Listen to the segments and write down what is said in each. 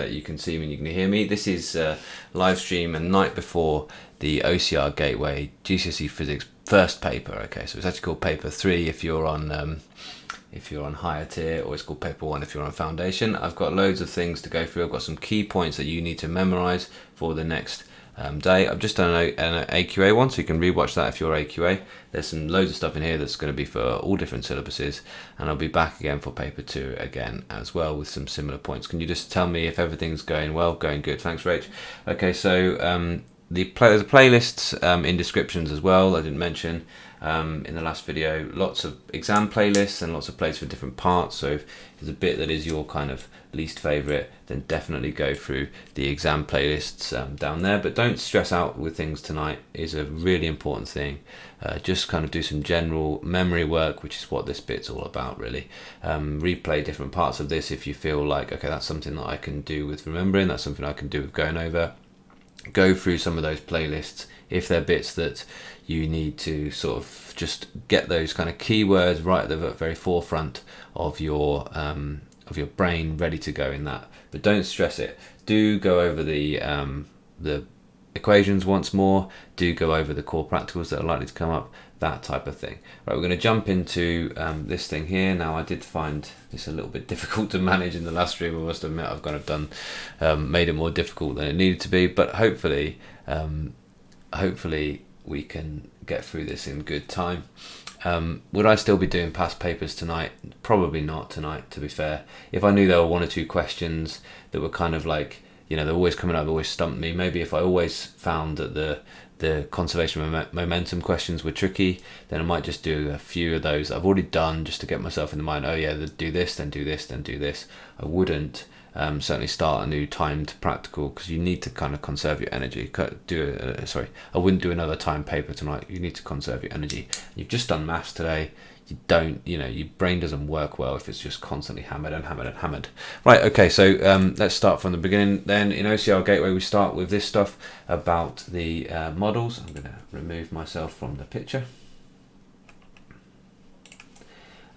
that you can see me and you can hear me. This is live stream and night before the OCR Gateway GCSE Physics first paper. Okay, so it's actually called paper 3 if you're on higher tier, or it's called paper 1 if you're on foundation. I've got loads of things to go through. I've got some key points that you need to memorize for the next day. I've just done an AQA one, so you can rewatch that if you're AQA. There's some loads of stuff in here that's going to be for all different syllabuses, and I'll be back again for paper 2 again as well with some similar points. Can you just tell me if everything's going well? Going good, thanks Rach. Okay, so there's playlists in descriptions as well. I didn't mention in the last video, lots of exam playlists and lots of plays for different parts. So if there's a bit that is your kind of least favorite, then definitely go through the exam playlists down there. But don't stress out with things tonight, is a really important thing. Just kind of do some general memory work, which is what this bit's all about really. Replay different parts of this if you feel like, okay, that's something that I can do with remembering, that's something I can do with going over. Go through some of those playlists if they're bits that you need to sort of just get those kind of keywords right at the very forefront of your brain, ready to go in that. But don't stress it. Do go over the equations once more. Do go over the core practicals that are likely to come up, that type of thing. Right, we're going to jump into this thing here. Now, I did find this a little bit difficult to manage in the last stream. I must admit, I've kind of made it more difficult than it needed to be, but hopefully we can get through this in good time. Would I still be doing past papers tonight? Probably not tonight, to be fair. If I knew there were one or two questions that were kind of like, you know, they're always coming up, always stumped me. Maybe if I always found that the conservation momentum questions were tricky, then I might just do a few of those I've already done just to get myself in the mind, oh yeah, do this, then do this, then do this. I wouldn't certainly start a new timed practical, because you need to kind of conserve your energy. I wouldn't do another timed paper tonight. You need to conserve your energy. You've just done maths today. Your brain doesn't work well if it's just constantly hammered and hammered and hammered. Right, okay, so let's start from the beginning. Then in OCR Gateway, we start with this stuff about the models. I'm going to remove myself from the picture.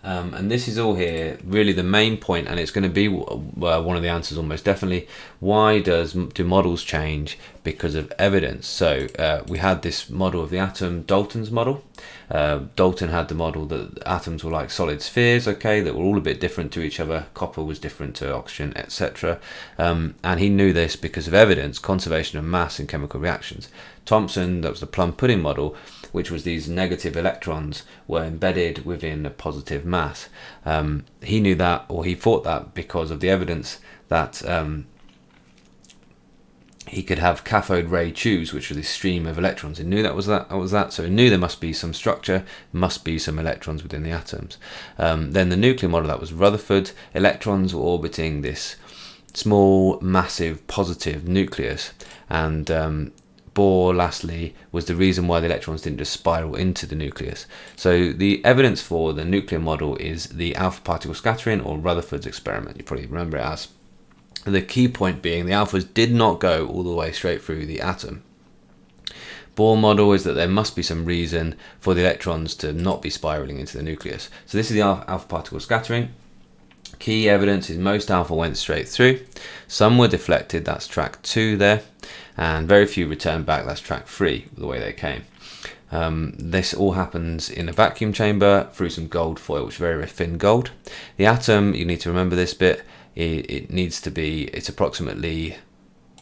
And this is all here, really the main point, and it's going to be one of the answers almost definitely. Why do models change? Because of evidence. So we had this model of the atom, Dalton's model. Dalton had the model that atoms were like solid spheres, okay, that were all a bit different to each other. Copper was different to oxygen, etc. And he knew this because of evidence, conservation of mass in chemical reactions. Thomson, that was the plum pudding model, which was these negative electrons were embedded within a positive mass. He knew that, or he thought that, because of the evidence that he could have cathode ray tubes, which were this stream of electrons. He knew that was that. So he knew there must be some structure, must be some electrons within the atoms. Then the nuclear model, that was Rutherford. Electrons were orbiting this small, massive, positive nucleus, and Bohr, lastly, was the reason why the electrons didn't just spiral into the nucleus. So the evidence for the nuclear model is the alpha particle scattering, or Rutherford's experiment. You probably remember it as. The key point being the alphas did not go all the way straight through the atom. Bohr model is that there must be some reason for the electrons to not be spiraling into the nucleus. So this is the alpha particle scattering. Key evidence is most alpha went straight through. Some were deflected, that's track 2 there, and very few returned back, that's track 3, the way they came. This all happens in a vacuum chamber through some gold foil, which is very, very thin gold. The atom, you need to remember this bit, it's approximately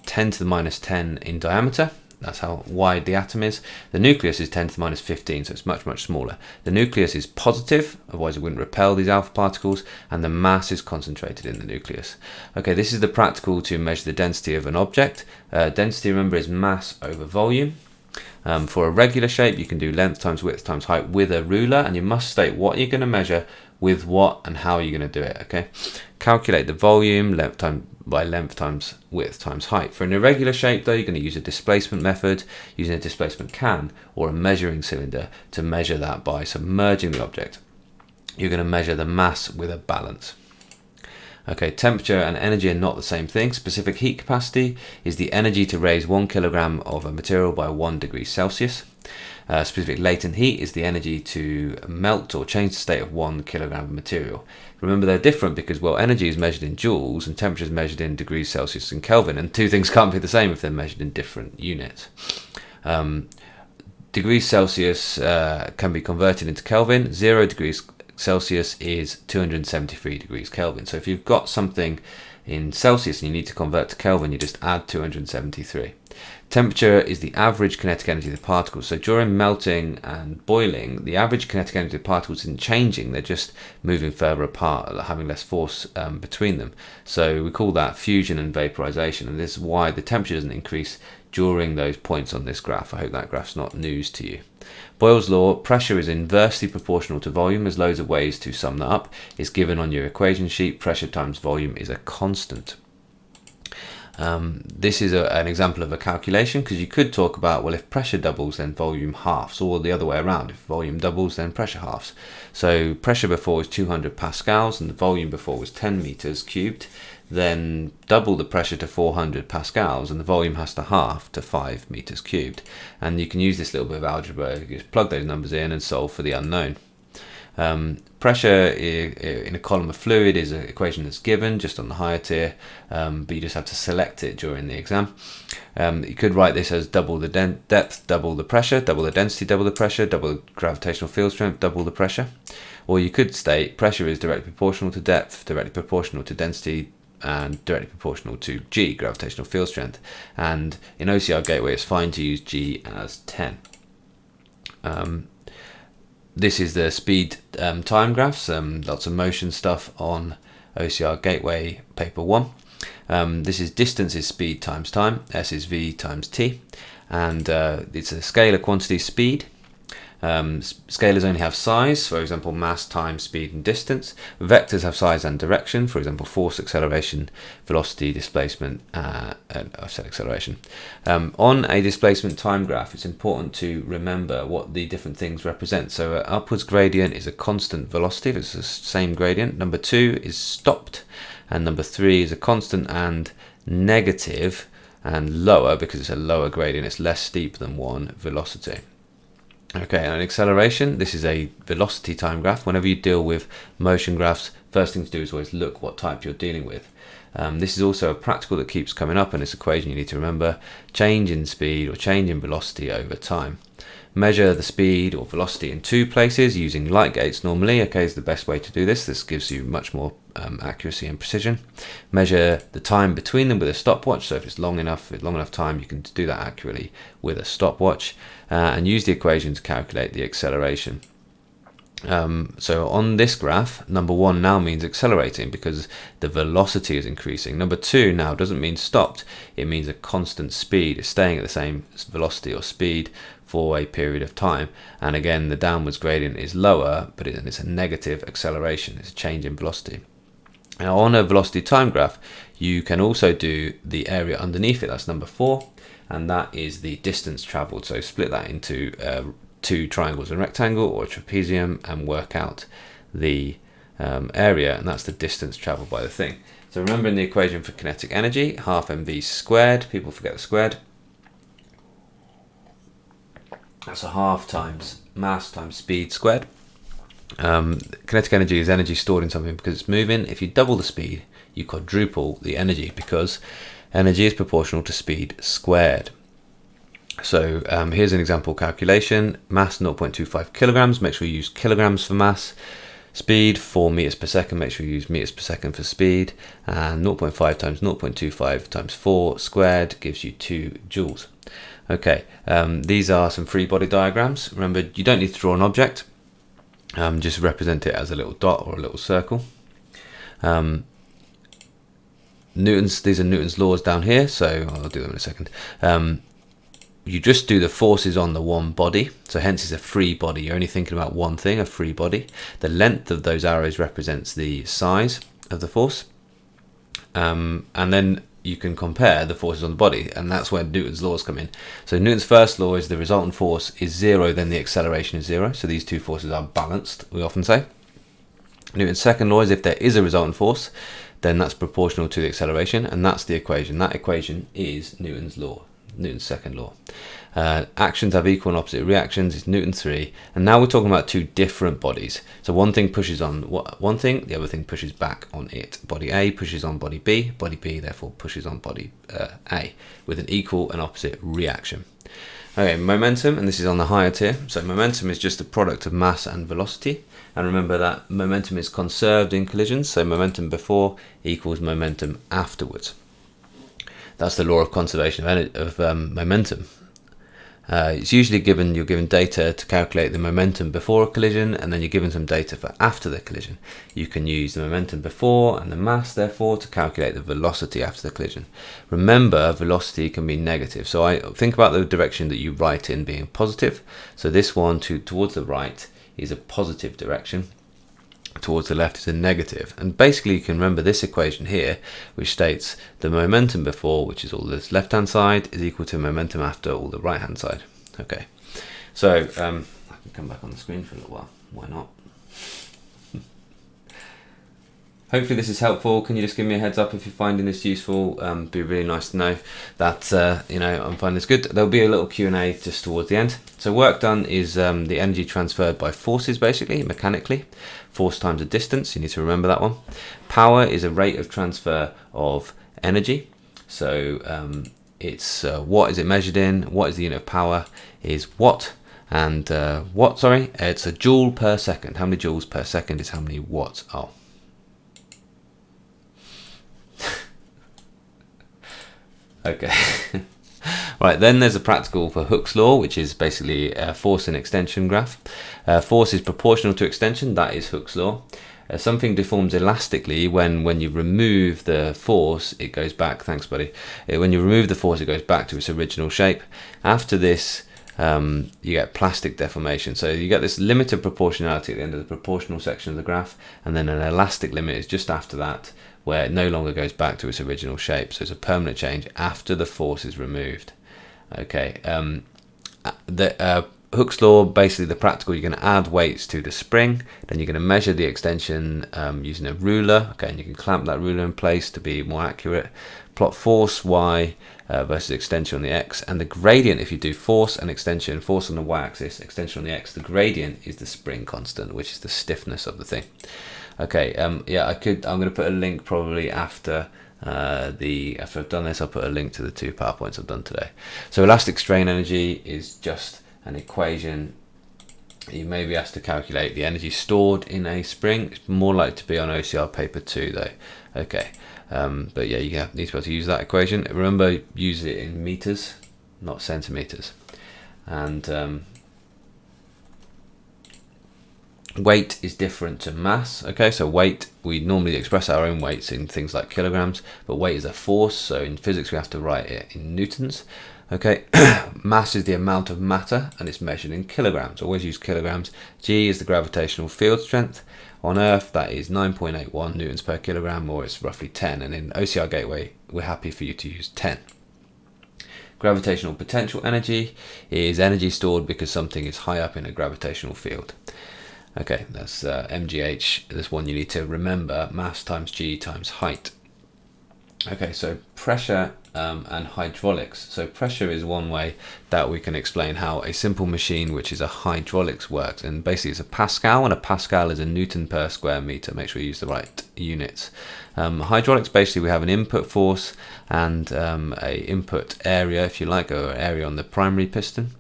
10 to the minus 10 in diameter. That's how wide the atom is. The nucleus is 10 to the minus 15, so it's much, much smaller. The nucleus is positive, otherwise it wouldn't repel these alpha particles, and the mass is concentrated in the nucleus. Okay, this is the practical to measure the density of an object. Density, remember, is mass over volume. For a regular shape, you can do length times width times height with a ruler, and you must state what you're going to measure with what and how you're going to do it, okay? Calculate the volume, length times width times height. For an irregular shape, though, you're going to use a displacement method, using a displacement can or a measuring cylinder to measure that by submerging the object. You're going to measure the mass with a balance. Okay, temperature and energy are not the same thing. Specific heat capacity is the energy to raise 1 kilogram of a material by 1 degree Celsius. Specific latent heat is the energy to melt or change the state of 1 kilogram of material. Remember, they're different because, well, energy is measured in joules and temperature is measured in degrees Celsius and Kelvin, and two things can't be the same if they're measured in different units. Degrees Celsius can be converted into Kelvin. 0 degrees Celsius is 273 degrees Kelvin. So if you've got something in Celsius and you need to convert to Kelvin, you just add 273. Temperature is the average kinetic energy of the particles. So during melting and boiling, the average kinetic energy of the particles isn't changing, they're just moving further apart, having less force between them. So we call that fusion and vaporization, and this is why the temperature doesn't increase during those points on this graph. I hope that graph's not news to you. Boyle's law, pressure is inversely proportional to volume. There's loads of ways to sum that up. It's given on your equation sheet. Pressure times volume is a constant. This is an example of a calculation, because you could talk about, well, if pressure doubles then volume halves, or the other way around, if volume doubles then pressure halves. So pressure before was 200 pascals and the volume before was 10 meters cubed. Then double the pressure to 400 pascals and the volume has to halve to 5 meters cubed. And you can use this little bit of algebra, you just plug those numbers in and solve for the unknown. Pressure in a column of fluid is an equation that's given just on the higher tier, but you just have to select it during the exam. You could write this as double the depth, double the pressure, double the density, double the pressure, double the gravitational field strength, double the pressure. Or you could state pressure is directly proportional to depth, directly proportional to density, and directly proportional to G, gravitational field strength. And in OCR Gateway it's fine to use G as 10. This is the speed time graphs, lots of motion stuff on OCR Gateway paper 1. This is distance is speed times time, S is V times T, and it's a scalar quantity speed. Scalars only have size, for example mass, time, speed and distance. Vectors have size and direction, for example force, acceleration, velocity, displacement, and offset acceleration. On a displacement time graph it's important to remember what the different things represent. So an upwards gradient is a constant velocity, it's the same gradient. Number 2 is stopped, and number 3 is a constant and negative and lower, because it's a lower gradient, it's less steep than 1 velocity. Okay, and acceleration, this is a velocity time graph. Whenever you deal with motion graphs, first thing to do is always look what type you're dealing with. This is also a practical that keeps coming up, and this equation you need to remember: change in speed or change in velocity over time. Measure the speed or velocity in 2 places using light gates normally, okay, is the best way to do this. This gives you much more accuracy and precision. Measure the time between them with a stopwatch, so if it's long enough time you can do that accurately with a stopwatch, and use the equation to calculate the acceleration. So on this graph, number 1 now means accelerating because the velocity is increasing. Number 2 now doesn't mean stopped, it means a constant speed. It's staying at the same velocity or speed for a period of time, and again the downwards gradient is lower, but it's a negative acceleration, it's a change in velocity. Now on a velocity time graph you can also do the area underneath it, that's number 4, and that is the distance travelled. So split that into 2 triangles and rectangle or a trapezium and work out the area, and that's the distance travelled by the thing. So remember in the equation for kinetic energy, half mv squared, people forget the squared, that's a half times mass times speed squared. Kinetic energy is energy stored in something because it's moving. If you double the speed you quadruple the energy, because energy is proportional to speed squared. So here's an example calculation. Mass 0.25 kilograms, make sure you use kilograms for mass. Speed 4 meters per second, make sure you use meters per second for speed. And 0.5 times 0.25 times 4 squared gives you 2 joules. Okay, these are some free body diagrams. Remember, you don't need to draw an object, just represent it as a little dot or a little circle. These are Newton's laws down here, so I'll do them in a second. You just do the forces on the one body, so hence it's a free body. You're only thinking about one thing, a free body. The length of those arrows represents the size of the force, and then you can compare the forces on the body, and that's where Newton's laws come in. So Newton's first law is the resultant force is 0, then the acceleration is 0, so these two forces are balanced, we often say. Newton's second law is if there is a resultant force, then that's proportional to the acceleration, and that's the equation. That equation is Newton's law. Newton's second law. Actions have equal and opposite reactions is Newton 3, and now we're talking about two different bodies. So one thing pushes on one thing, the other thing pushes back on it. Body A pushes on body B therefore pushes on body A with an equal and opposite reaction. Okay, momentum, and this is on the higher tier. So momentum is just the product of mass and velocity, and remember that momentum is conserved in collisions, so momentum before equals momentum afterwards. That's the law of conservation of momentum. It's usually given, you're given data to calculate the momentum before a collision, and then you're given some data for after the collision. You can use the momentum before and the mass, therefore, to calculate the velocity after the collision. Remember, velocity can be negative. So I think about the direction that you write in being positive. So this one towards the right is a positive direction. Towards the left is a negative, and basically you can remember this equation here, which states the momentum before, which is all this left hand side, is equal to momentum after, all the right hand side. Okay, so I can come back on the screen for a little while, why not? Hopefully this is helpful. Can you just give me a heads up if you're finding this useful? Be really nice to know that you know, I'm finding this good. There'll be a little Q&A just towards the end. So work done is the energy transferred by forces, basically, mechanically. Force times a distance, you need to remember that one. Power is a rate of transfer of energy. So it's what is it measured in, what is the unit of power, is watt, and it's a joule per second. How many joules per second is how many watts? Oh. Okay. Right, then there's a practical for Hooke's law, which is basically a force and extension graph. Force is proportional to extension, that is Hooke's law. Something deforms elastically when you remove the force, it goes back, thanks buddy. When you remove the force, it goes back to its original shape. After this, you get plastic deformation. So you get this limit of proportionality at the end of the proportional section of the graph, and then an elastic limit is just after that, where it no longer goes back to its original shape. So it's a permanent change after the force is removed. Okay, Hooke's law, basically the practical, you're going to add weights to the spring, then you're going to measure the extension using a ruler, okay, and you can clamp that ruler in place to be more accurate. Plot force y versus extension on the x, and the gradient, if you do force and extension, force on the y-axis, extension on the x, the gradient is the spring constant, which is the stiffness of the thing. Okay, yeah, I'm going to put a link probably after after I've done this, I'll put a link to the two PowerPoints I've done today. So elastic strain energy is just an equation. You may be asked to calculate the energy stored in a spring. It's more likely to be on OCR paper 2 though. Okay, but yeah, you need to be able to use that equation. Remember, use it in meters, not centimeters. And weight is different to mass. Okay, so weight, we normally express our own weights in things like kilograms, but weight is a force, so in physics we have to write it in newtons. Okay, mass is the amount of matter, and it's measured in kilograms. Always use kilograms. G is the gravitational field strength. On Earth, that is 9.81 newtons per kilogram, or it's roughly 10, and in OCR Gateway we're happy for you to use 10. Gravitational potential energy is energy stored because something is high up in a gravitational field. Okay, that's MGH. This one you need to remember, mass times G times height. Okay, so pressure and hydraulics. So pressure is one way that we can explain how a simple machine, which is a hydraulics, works. And basically it's a Pascal, and a Pascal is a Newton per square meter. Make sure you use the right units. Hydraulics, basically we have an input force and a input area, if you like, or area on the primary piston.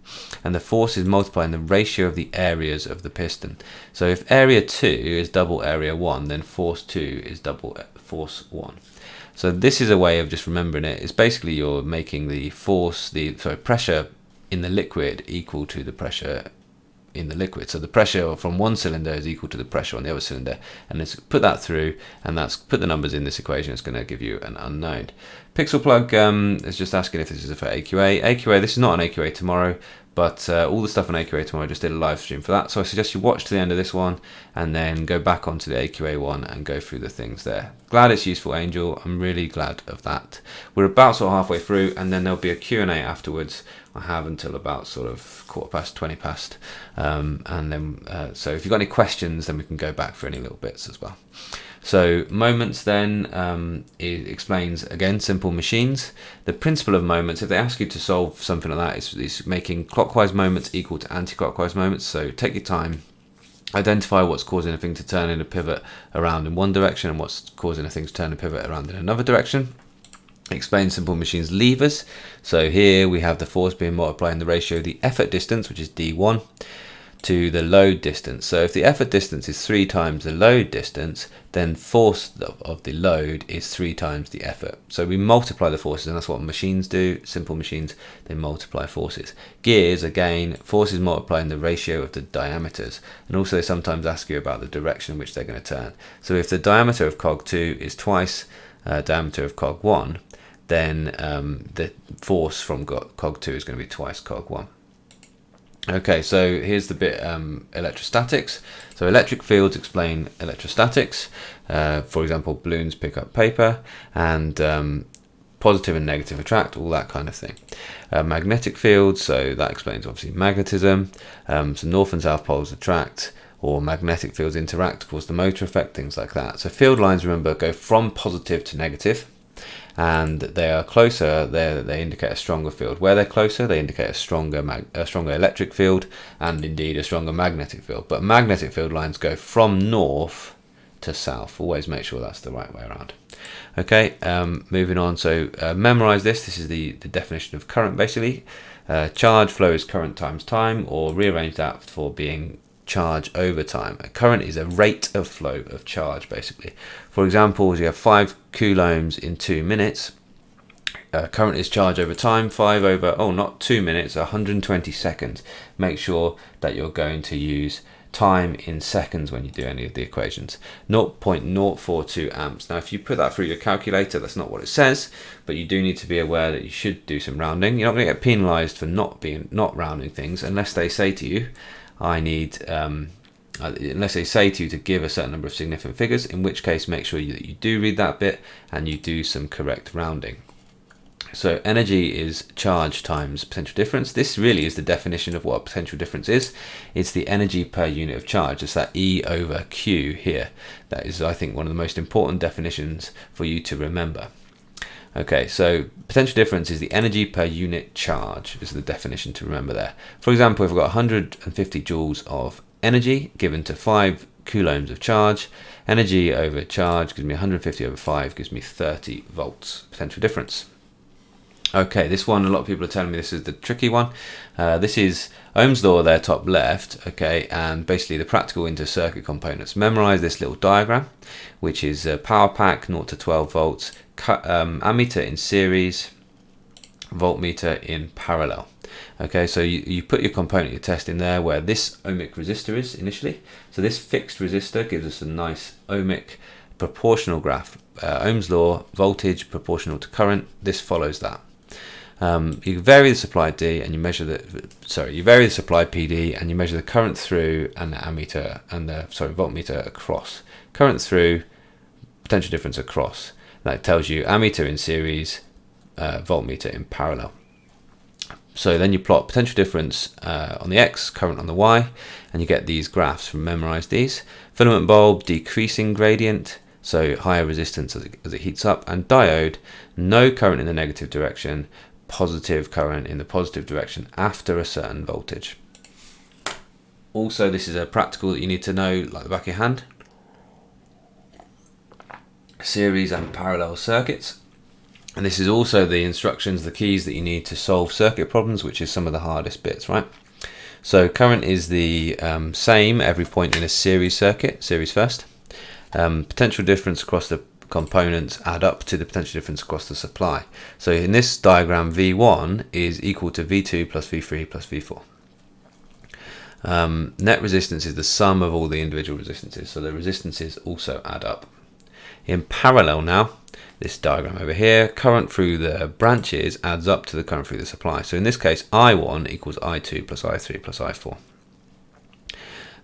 And the force is multiplying the ratio of the areas of the piston. So if area 2 is double area 1, then force 2 is double force 1. So this is a way of just remembering it. It's basically you're making the pressure in the liquid equal to the pressure in the liquid. So the pressure from one cylinder is equal to the pressure on the other cylinder, and let's put that through, and that's put the numbers in this equation. It's going to give you an unknown. Pixel plug is just asking if this is for AQA. AQA, this is not an AQA tomorrow, but all the stuff on AQA tomorrow, I just did a live stream for that. So I suggest you watch to the end of this one and then go back onto the AQA one and go through the things there. Glad it's useful, Angel. I'm really glad of that. We're about sort of halfway through, and then there'll be a Q&A afterwards. I have until about sort of 20 past. And then, so if you've got any questions, then we can go back for any little bits as well. So moments then, it explains, again, simple machines. The principle of moments, if they ask you to solve something like that, is making clockwise moments equal to anti-clockwise moments. So take your time, identify what's causing a thing to turn in a pivot around in one direction and what's causing a thing to turn a pivot around in another direction. Explain simple machines levers. So here we have the force being multiplied in the ratio of the effort distance, which is d1, to the load distance. So if the effort distance is 3 times the load distance, then force of the load is 3 times the effort. So we multiply the forces, and that's what machines do. Simple machines, they multiply forces. Gears, again, forces multiplied in the ratio of the diameters. And also they sometimes ask you about the direction in which they're going to turn. So if the diameter of cog 2 is twice diameter of cog 1, then the force from cog 2 is going to be twice cog 1. Okay, so here's the bit electrostatics. So electric fields explain electrostatics. For example, balloons pick up paper, and positive and negative attract, all that kind of thing. Magnetic fields, so that explains obviously magnetism. So north and south poles attract, or magnetic fields interact, cause the motor effect, things like that. So field lines, remember, go from positive to negative, and they are closer, they indicate a stronger field. Where they're closer, they indicate a stronger electric field, and indeed a stronger magnetic field. But magnetic field lines go from north to south. Always make sure that's the right way around. Okay, moving on. So memorize this. This is the definition of current, basically. Charge flow is current times time, or rearrange that for being charge over time. A current is a rate of flow of charge, basically. For example, you have 5 coulombs in 2 minutes. Current is charge over time, 5 over, not 2 minutes, 120 seconds. Make sure that you're going to use time in seconds when you do any of the equations. 0.042 amps. Now, if you put that through your calculator, that's not what it says, but you do need to be aware that you should do some rounding. You're not going to get penalized for not rounding things unless they say to you, unless they say to you to give a certain number of significant figures, in which case make sure that you do read that bit and you do some correct rounding. So energy is charge times potential difference. This really is the definition of what potential difference is. It's the energy per unit of charge. It's that E over Q here. That is, I think, one of the most important definitions for you to remember. Okay, so potential difference is the energy per unit charge, is the definition to remember there. For example, if we've got 150 joules of energy given to 5 coulombs of charge, energy over charge gives me 150 over 5, gives me 30 volts, potential difference. Okay, this one, a lot of people are telling me this is the tricky one. This is Ohm's law there, top left, okay, and basically the practical into circuit components. Memorize this little diagram, which is a power pack, 0 to 12 volts, ammeter in series, voltmeter in parallel. Okay, so you put your component, your test in there where this ohmic resistor is initially. So this fixed resistor gives us a nice ohmic proportional graph. Ohm's law, voltage proportional to current, this follows that. You vary the supply D and you measure you vary the supply PD and you measure the current through and the ammeter and the voltmeter across. Current through, potential difference across. That tells you ammeter in series, voltmeter in parallel. So then you plot potential difference on the X, current on the Y, and you get these graphs from memorize these. Filament bulb, decreasing gradient, so higher resistance as it heats up, and diode, no current in the negative direction, positive current in the positive direction after a certain voltage. Also, this is a practical that you need to know like the back of your hand. Series and parallel circuits. And this is also the instructions, the keys that you need to solve circuit problems, which is some of the hardest bits, right? So current is the same every point in a series circuit, series first. Potential difference across the components add up to the potential difference across the supply. So in this diagram, V1 is equal to V2 plus V3 plus V4. Net resistance is the sum of all the individual resistances, so the resistances also add up. In parallel now, this diagram over here, current through the branches adds up to the current through the supply. So in this case, I1 equals I2 plus I3 plus I4.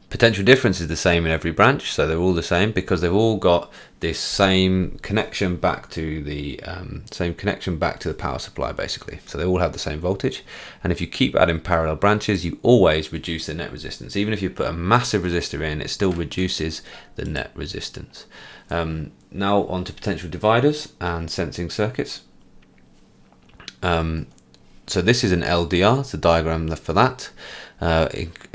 Potential difference is the same in every branch, so they're all the same because they've all got this same connection back to the power supply, basically. So they all have the same voltage, and if you keep adding parallel branches, you always reduce the net resistance. Even if you put a massive resistor in, it still reduces the net resistance. Now on to potential dividers and sensing circuits. So this is an LDR, it's a diagram for that.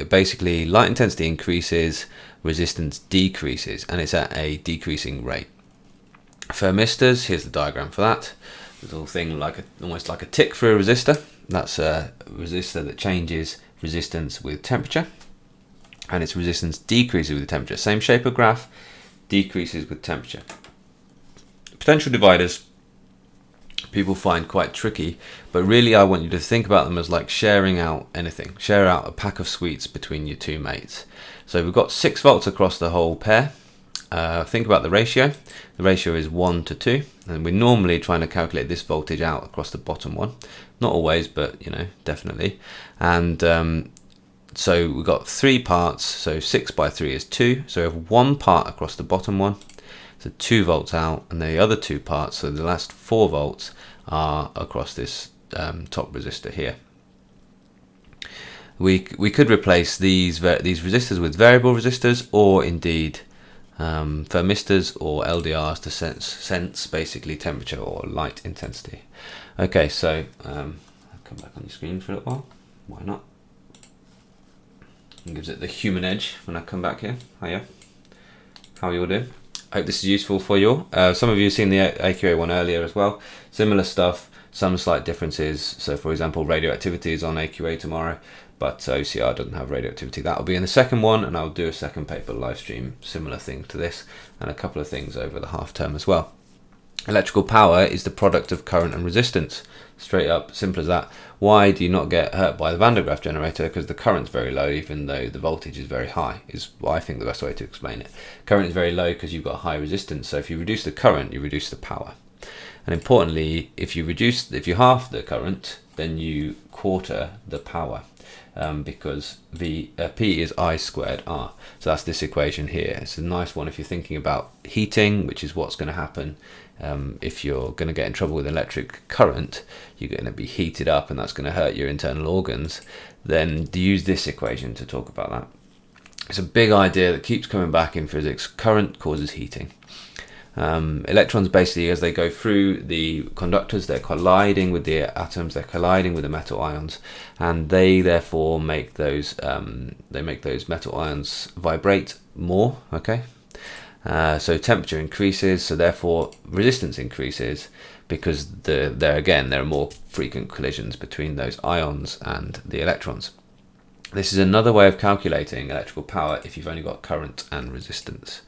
Basically, light intensity increases, resistance decreases, and it's at a decreasing rate. Thermistors, here's the diagram for that. There's a little thing almost like a tick for a resistor. That's a resistor that changes resistance with temperature, and its resistance decreases with temperature. Same shape of graph, decreases with temperature. Potential dividers, people find quite tricky, but really I want you to think about them as like sharing out anything. Share out a pack of sweets between your two mates. So we've got 6 volts across the whole pair. Think about the ratio. The ratio is 1 to 2, and we're normally trying to calculate this voltage out across the bottom one. Not always, but definitely. And so we've got 3 parts, so 6 by 3 is 2. So we have 1 part across the bottom one, so 2 volts out, and the other 2 parts, so the last 4 volts, are across this top resistor here. We could replace these resistors with variable resistors, or indeed thermistors or LDRs to sense basically temperature or light intensity. Okay, so I'll come back on the screen for a little while. Why not? It gives it the human edge when I come back here. Hiya. How are you all doing? I hope this is useful for you all. Some of you have seen the AQA one earlier as well. Similar stuff, some slight differences. So for example, radioactivity is on AQA tomorrow, but OCR doesn't have radioactivity. That'll be in the second one, and I'll do a second paper live stream, similar thing to this, and a couple of things over the half term as well. Electrical power is the product of current and resistance. Straight up, simple as that. Why do you not get hurt by the Van de Graaff generator? Because the current's very low, even though the voltage is very high, is I think the best way to explain it. Current is very low because you've got high resistance, so if you reduce the current, you reduce the power. And importantly, if you halve the current, then you quarter the power, because P is I squared R. So that's this equation here. It's a nice one if you're thinking about heating, which is what's going to happen. If you're going to get in trouble with electric current, you're going to be heated up, and that's going to hurt your internal organs. Then use this equation to talk about that. It's a big idea that keeps coming back in physics. Current causes heating. Electrons, basically, as they go through the conductors, they're colliding with the atoms, they're colliding with the metal ions, and they therefore make those metal ions vibrate more. Okay. So temperature increases, so therefore resistance increases, because there are more frequent collisions between those ions and the electrons. This is another way of calculating electrical power if you've only got current and resistance.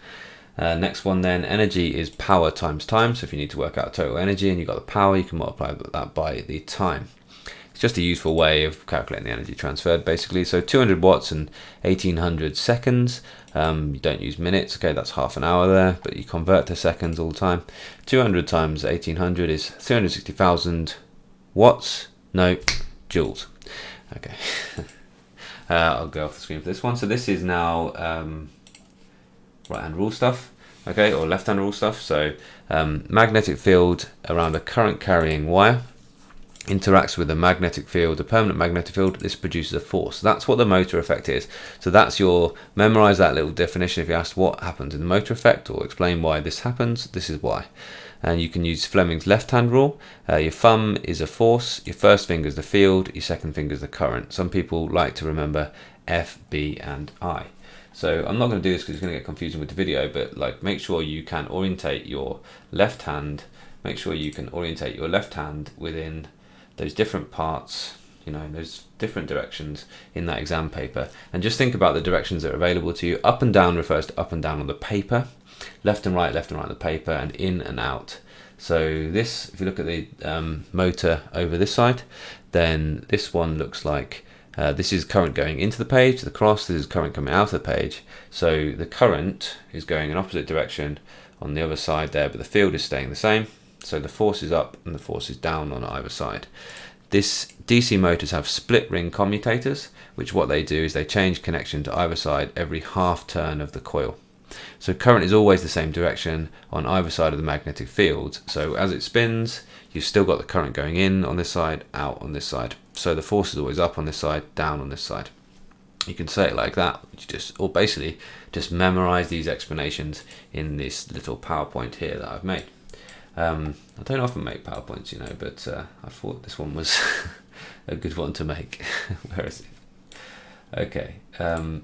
Next one then, energy is power times time. So if you need to work out total energy and you've got the power, you can multiply that by the time. It's just a useful way of calculating the energy transferred, basically. So 200 watts and 1800 seconds. You don't use minutes, okay, that's half an hour there, but you convert to seconds all the time. 200 times 1800 is 360,000 watts, no, joules. Okay. I'll go off the screen for this one. So this is now right-hand rule stuff, okay, or left-hand rule stuff. So magnetic field around a current carrying wire interacts with a magnetic field, a permanent magnetic field. This produces a force. That's what the motor effect is. So that's memorize that little definition. If you asked what happens in the motor effect or explain why this happens, this is why. And you can use Fleming's left-hand rule. Your thumb is a force, your first finger is the field, your second finger is the current. Some people like to remember F, B, and I. So I'm not going to do this because it's going to get confusing with the video, but make sure you can orientate your left hand. Make sure you can orientate your left hand within those different parts, those different directions in that exam paper. And just think about the directions that are available to you. Up and down refers to up and down on the paper. Left and right on the paper, and in and out. So this, if you look at the motor over this side, then this one looks like this is current going into the page, the cross, this is current coming out of the page. So the current is going in opposite direction on the other side there, but the field is staying the same. So the force is up and the force is down on either side. This DC motors have split ring commutators, which what they do is they change connection to either side every half turn of the coil. So current is always the same direction on either side of the magnetic field. So as it spins, you've still got the current going in on this side, out on this side. So the force is always up on this side, down on this side. You can say it like that, or basically just memorize these explanations in this little PowerPoint here that I've made. I don't often make PowerPoints, you know, but I thought this one was a good one to make. Where is it? Okay. And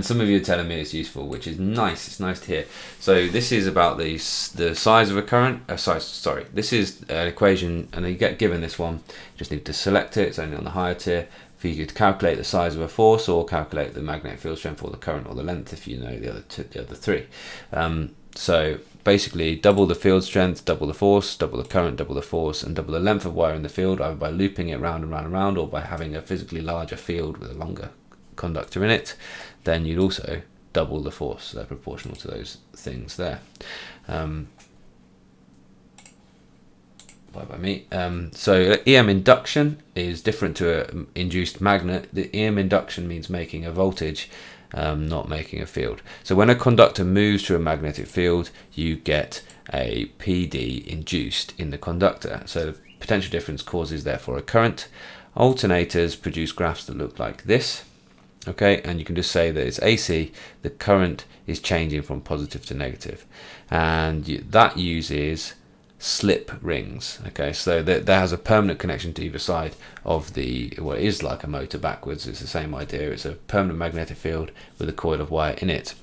some of you are telling me it's useful, which is nice. It's nice to hear. So this is about the size of a current. Sorry, this is an equation, and you get given this one. You just need to select it. It's only on the higher tier. For you to calculate the size of a force, or calculate the magnetic field strength, or the current, or the length, if you know the other three. So basically, double the field strength, double the force, double the current, double the force, and double the length of wire in the field, either by looping it round and round and round, or by having a physically larger field with a longer conductor in it. Then you'd also double the force. They're proportional to those things there. By me. So EM induction is different to an induced magnet. The EM induction means making a voltage, not making a field. So when a conductor moves through a magnetic field, you get a PD induced in the conductor. So the potential difference causes therefore a current. Alternators produce graphs that look like this. Okay, and you can just say that it's AC, the current is changing from positive to negative. And that uses slip rings. Okay, so there has a permanent connection to either side of what is like a motor backwards. It's the same idea. It's a permanent magnetic field with a coil of wire in it.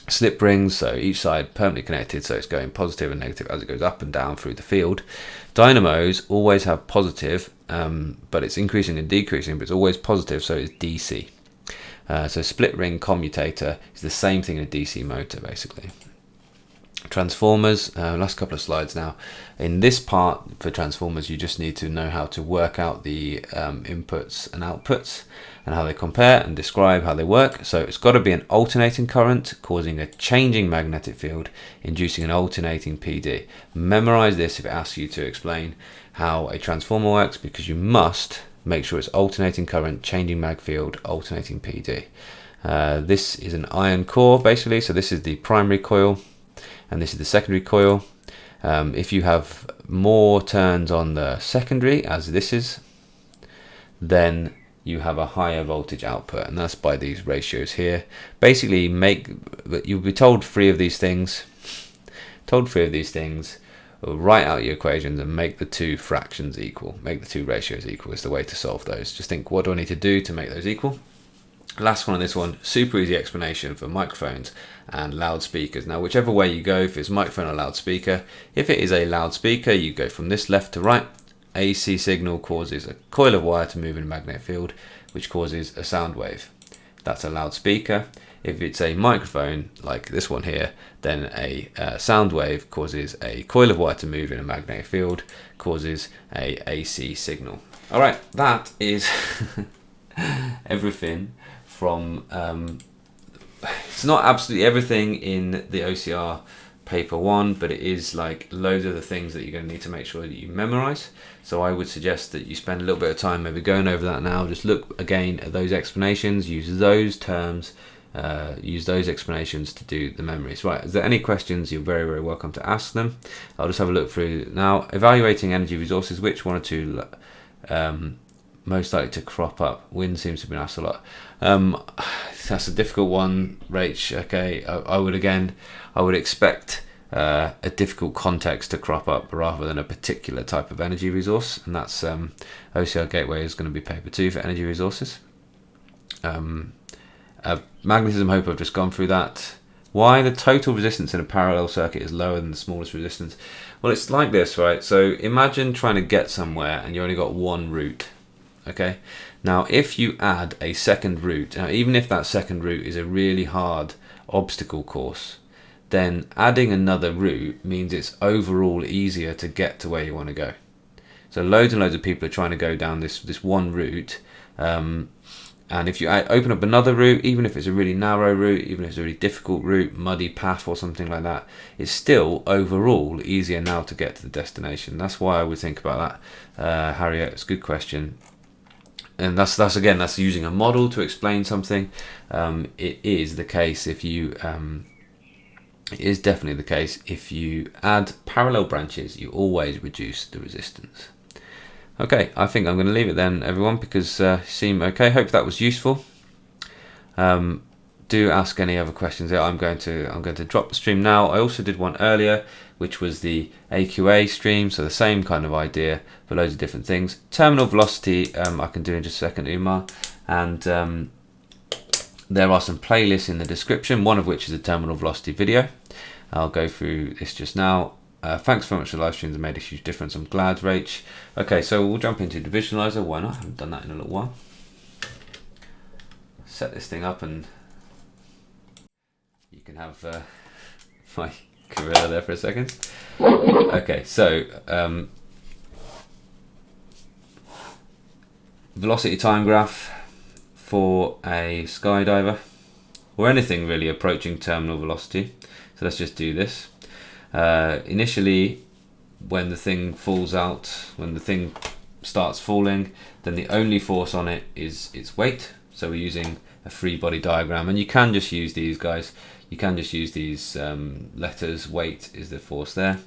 Slip rings, so each side permanently connected, so it's going positive and negative as it goes up and down through the field. Dynamos always have positive, but it's increasing and decreasing, but it's always positive, so it's DC. So split ring commutator is the same thing in a DC motor, basically. Transformers, last couple of slides now. In this part for transformers, you just need to know how to work out the inputs and outputs and how they compare and describe how they work. So it's got to be an alternating current causing a changing magnetic field, inducing an alternating PD. Memorize this if it asks you to explain how a transformer works, because you must make sure it's alternating current, changing mag field, alternating PD. This is an iron core, basically. So this is the primary coil, and this is the secondary coil. If you have more turns on the secondary, as this is, then you have a higher voltage output, and that's by these ratios here. Basically, you'll be told three of these things. Write out your equations and make the two fractions equal. Make the two ratios equal is the way to solve those. Just think, what do I need to do to make those equal? Last one on this one, super easy explanation for microphones and loudspeakers. Now, whichever way you go, if it's microphone or loudspeaker, if it is a loudspeaker, you go from this left to right. AC signal causes a coil of wire to move in a magnetic field, which causes a sound wave. That's a loudspeaker. If it's a microphone, like this one here, then a sound wave causes a coil of wire to move in a magnetic field, causes a AC signal. All right, that is everything from, it's not absolutely everything in the OCR paper 1, but it is like loads of the things that you're going to need to make sure that you memorize. So I would suggest that you spend a little bit of time maybe going over that now. Just look again at those explanations, use those terms, use those explanations to do the memories. Right, is there any questions? You're very, very welcome to ask them. I'll just have a look through now. Evaluating energy resources, which one or two most likely to crop up? Wind seems to have been asked a lot. That's a difficult one, Rach. Okay, I would expect a difficult context to crop up rather than a particular type of energy resource, and that's OCR Gateway is going to be paper 2 for energy resources. Magnetism, hope I've just gone through that. Why the total resistance in a parallel circuit is lower than the smallest resistance? Well, it's like this, right? So imagine trying to get somewhere and you only got one route. Okay, now if you add a second route, now even if that second route is a really hard obstacle course, then adding another route means it's overall easier to get to where you want to go. So loads and loads of people are trying to go down this one route, And if you open up another route, even if it's a really narrow route, even if it's a really difficult route, muddy path or something like that, it's still overall easier now to get to the destination. That's why I would think about that, Harriet. It's a good question. And that's again, that's using a model to explain something. It is the case if you it is definitely the case if you add parallel branches, you always reduce the resistance. Okay, I think I'm going to leave it then, everyone, because you seem okay. Hope that was useful. Do ask any other questions. I'm going to drop the stream now. I also did one earlier, which was the AQA stream, so the same kind of idea for loads of different things. Terminal velocity, I can do in just a second, Umar, and there are some playlists in the description, one of which is a terminal velocity video. I'll go through this just now. Thanks very much for the live streams, that made a huge difference. I'm glad, Rach. Okay, so we'll jump into the visualizer. Why not? I haven't done that in a little while. Set this thing up and you can have my gorilla there for a second. Okay, so velocity time graph for a skydiver, or anything really approaching terminal velocity. So let's just do this. Initially, when the thing falls out, when the thing starts falling, then the only force on it is its weight. So we're using a free body diagram, and you can just use these guys. You can just use these letters. Weight is the force there.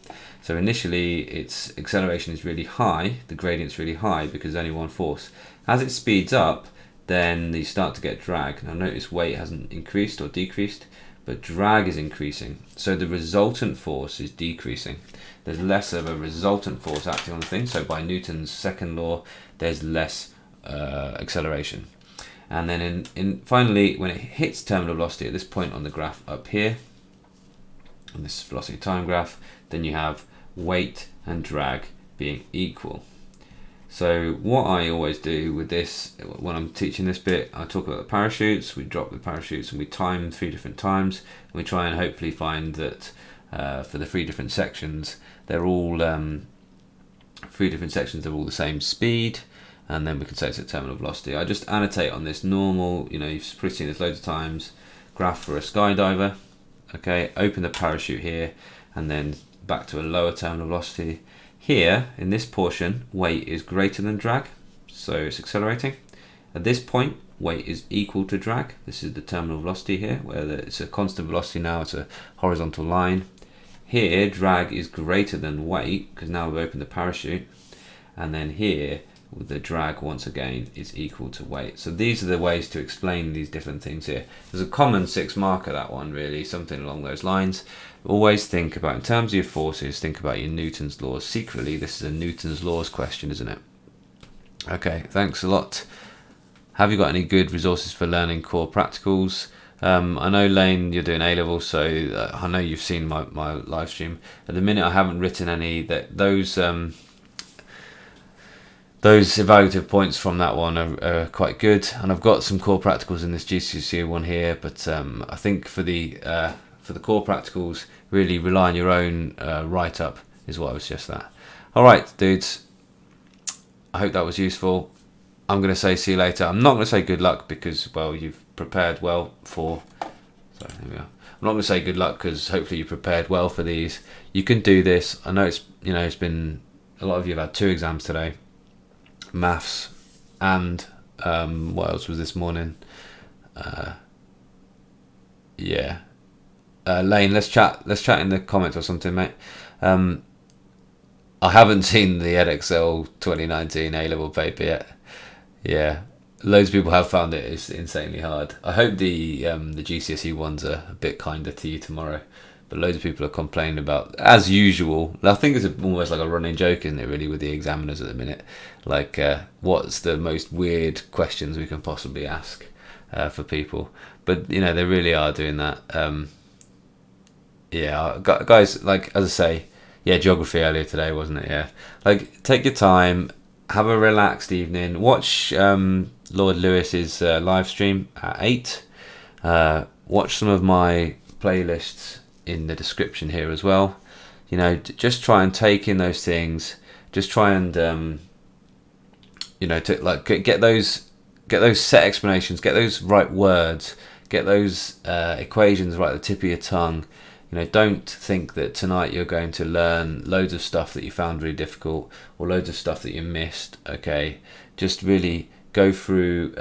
So initially, its acceleration is really high. The gradient's really high because there's only one force. As it speeds up, then you start to get drag. Now notice weight hasn't increased or decreased, but drag is increasing. So the resultant force is decreasing. There's less of a resultant force acting on the thing. So by Newton's second law, there's less acceleration. And then finally, when it hits terminal velocity at this point on the graph up here, on this velocity time graph, then you have weight and drag being equal. So what I always do with this, when I'm teaching this bit, I talk about the parachutes. We drop the parachutes and we time 3 different times. And we try and hopefully find that for the 3 different sections, they're all 3 different sections. They're all the same speed, and then we can say it's at terminal velocity. I just annotate on this normal. You know, you've probably seen this loads of times. Graph for a skydiver. Okay, open the parachute here, and then back to a lower terminal velocity. Here, in this portion, weight is greater than drag, so it's accelerating. At this point, weight is equal to drag. This is the terminal velocity here, where it's a constant velocity now, it's a horizontal line. Here, drag is greater than weight, because now we've opened the parachute. And then here, the drag, once again, is equal to weight. So these are the ways to explain these different things here. There's a common 6 marker, that one, really, something along those lines. Always think about, in terms of your forces, think about your Newton's laws. Secretly, this is a Newton's laws question, isn't it? Okay, thanks a lot. Have you got any good resources for learning core practicals? I know, Lane, you're doing A-level, so I know you've seen my live stream. At the minute, I haven't written any. Those evaluative points from that one are quite good, and I've got some core practicals in this GCSE one here, but I think for the core practicals, really rely on your own write-up is what I would suggest that. Alright, dudes, I hope that was useful. I'm going to say see you later. I'm not going to say good luck because, well, you've prepared well for... Sorry, there we go. I'm not going to say good luck because hopefully you prepared well for these. You can do this. I know it's been... A lot of you have had 2 exams today. Maths and what else was this morning? Yeah. Lane, let's chat in the comments or something, mate. I haven't seen the Edexcel 2019 A-level paper yet. Yeah, loads of people have found it's insanely hard. I hope the GCSE ones are a bit kinder to you tomorrow. But loads of people are complaining about, as usual. I think it's almost like a running joke, isn't it, really, with the examiners at the minute? Like, what's the most weird questions we can possibly ask for people? But, you know, they really are doing that. Yeah, guys, like, as I say, yeah, geography earlier today, wasn't it? Yeah. Like, take your time, have a relaxed evening, watch Lord Lewis's live stream at 8. Watch some of my playlists in the description here as well. You know, just try and take in those things. Just try and you know, to like get get those set explanations, get those right words, get those equations right at the tip of your tongue. You know, don't think that tonight you're going to learn loads of stuff that you found really difficult or loads of stuff that you missed. Okay, just really go through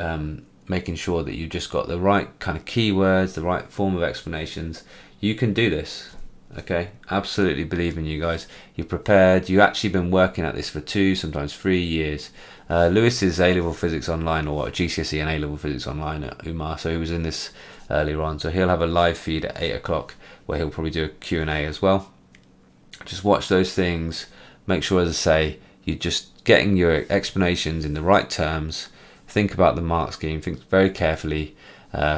making sure that you just got the right kind of keywords, the right form of explanations. You can do this. Okay, absolutely believe in you guys. You're prepared. You've actually been working at this for 2, sometimes 3 years. Lewis is A-level physics online, or GCSE and A-level physics online at UMass, so he was in this earlier on. So he'll have a live feed at 8 o'clock where he'll probably do a Q&A as well. Just watch those things. Make sure, as I say, you're just getting your explanations in the right terms. Think about the mark scheme. Think very carefully.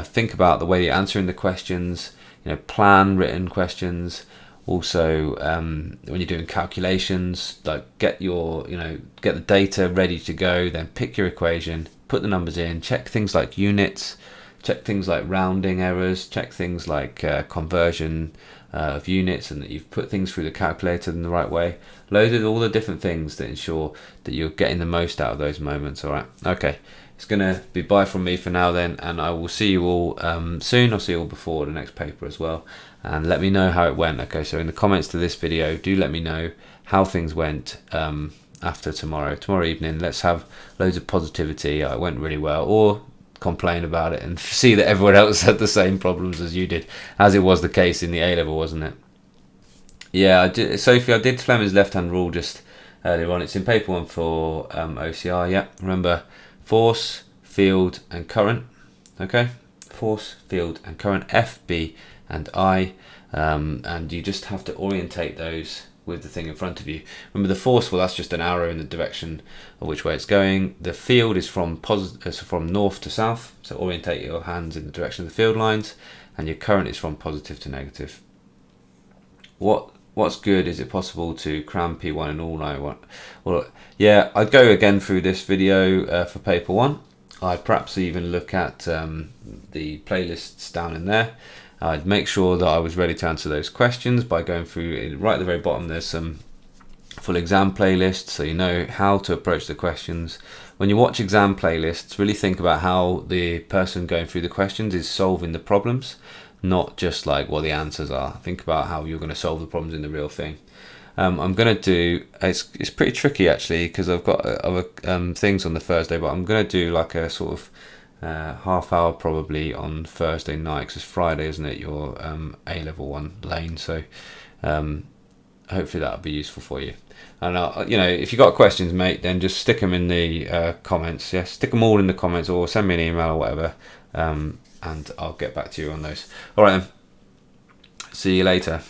Think about the way you're answering the questions. You know, plan written questions. Also, when you're doing calculations, like get the data ready to go. Then pick your equation, put the numbers in, check things like units, check things like rounding errors, check things like conversion of units, and that you've put things through the calculator in the right way. Loads of all the different things that ensure that you're getting the most out of those moments. All right, okay. It's gonna be bye from me for now then, and I will see you all soon. I'll see you all before the next paper as well, and let me know how it went. Okay, so in the comments to this video, do let me know how things went after tomorrow evening. Let's have loads of positivity. It went really well, or complain about it and see that everyone else had the same problems as you did, as it was the case in the A-level, wasn't it? Yeah, Sophie, I did Fleming's left-hand rule just earlier on. It's in paper 1 for OCR. Yeah, remember, force, field and current. Okay, force, field and current, F, B and I, and you just have to orientate those with the thing in front of you. Remember, the force, well, that's just an arrow in the direction of which way it's going. The field is from north to south, so orientate your hands in the direction of the field lines, and your current is from positive to negative. What's good? Is it possible to cram P1 in all I want? Well, yeah, I'd go again through this video for paper 1. I'd perhaps even look at the playlists down in there. I'd make sure that I was ready to answer those questions by going through, right at the very bottom there's some full exam playlists, so you know how to approach the questions. When you watch exam playlists, really think about how the person going through the questions is solving the problems, not just like what the answers are. Think about how you're going to solve the problems in the real thing. I'm going to do, it's pretty tricky actually, because I've got other things on the Thursday, but I'm going to do like a sort of half hour probably on Thursday night, because it's Friday, isn't it, your A-level one, Lane, so hopefully that'll be useful for you. And if you got questions, mate, then just stick them in the comments. Yeah, stick them all in the comments, or send me an email or whatever, and I'll get back to you on those. All right then, see you later.